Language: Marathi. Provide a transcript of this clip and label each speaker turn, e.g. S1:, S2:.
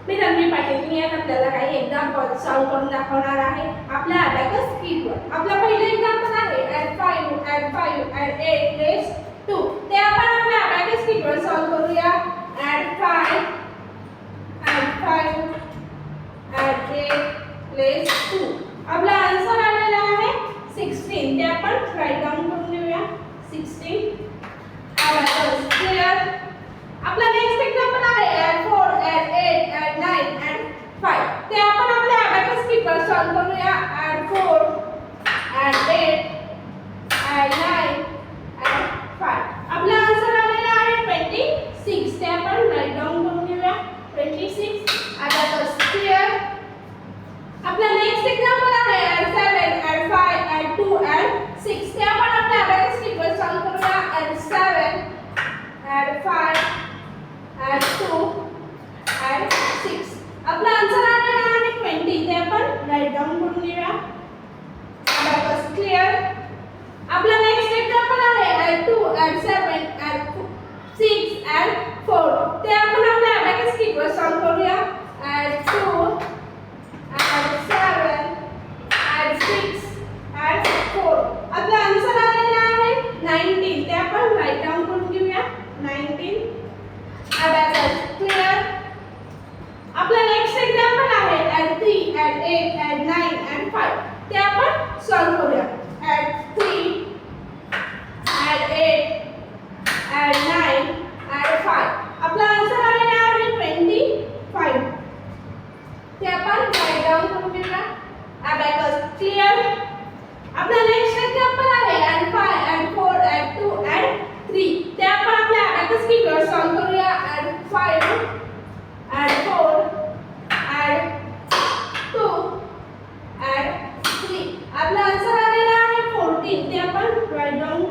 S1: मी रणवी पाटील. मी आज आपल्याला काही एक्झाम्पल सॉल्व करून दाखवणार आहे आपल्या अबॅकस कीटवर. आपला पहिला एक्झाम्पल आहे add 5 add 8 raise 2. ते आपण आपल्या अबॅकस कीटवर सॉल्व करूया. add 5 add 8 raise 2. आपला आन्सर आलेला आहे 16. ते आपण राईट डाउन करून घेऊया. 16 अबॅकस क्लियर. आपला नेक्स्ट एक्झाम्पल आहे add 4 add 8 add 9 add 5. ते आपण आपल्या अबॅकस कीटवर सॉल्व करूया. add 4 add 8 add 9 add 5. आपला आन्सर आलेला आहे 26. ते आपण राईट डाउन करून घेऊया. 26 अबॅकस क्लियर. आपला नेक्स्ट एक्झाम्पल आहे add 7 add 5 add 2 add 6. ते आपण आपल्या अबॅकस कीटवर सॉल्व करूया. add 7 add 5 add 2 add 6. आपला आन्सर आलेला आहे 20. ते आपण राईट डाउन करून घेऊया. Abacus clear. आपला नेक्स्ट एक्झाम्पल आहे add 2 add 7 add 6 add 4. ते आपण आपल्या अबॅकस कीटवर सॉल्व करूया. add 2 add 7 add 6 add 4. आपला आन्सर आलेला आहे 19. ते आपण राईट डाउन करून घेऊया. 19 अबॅकस क्लियर. आपला नेक्स्ट एक्झाम्पल आहे add 3 add 8 add 9 add 5. ते आपण सॉल्व करूया. add 3 add 8 add 9 add 5. आपला आन्सर आलेला आहे 25. ते आपण राईट डाउन करून घेऊया. Abacus clear. आपला नेक्स्ट एक्झाम्पल आहे add 5 add 4 add 2 add 3. ते आपण आपल्या अबॅकस कीटवर सॉल्व करूया. add 5 add 4 add 2 add 3. आपला आन्सर आलेला आहे 14. ते आपण राईट डाउन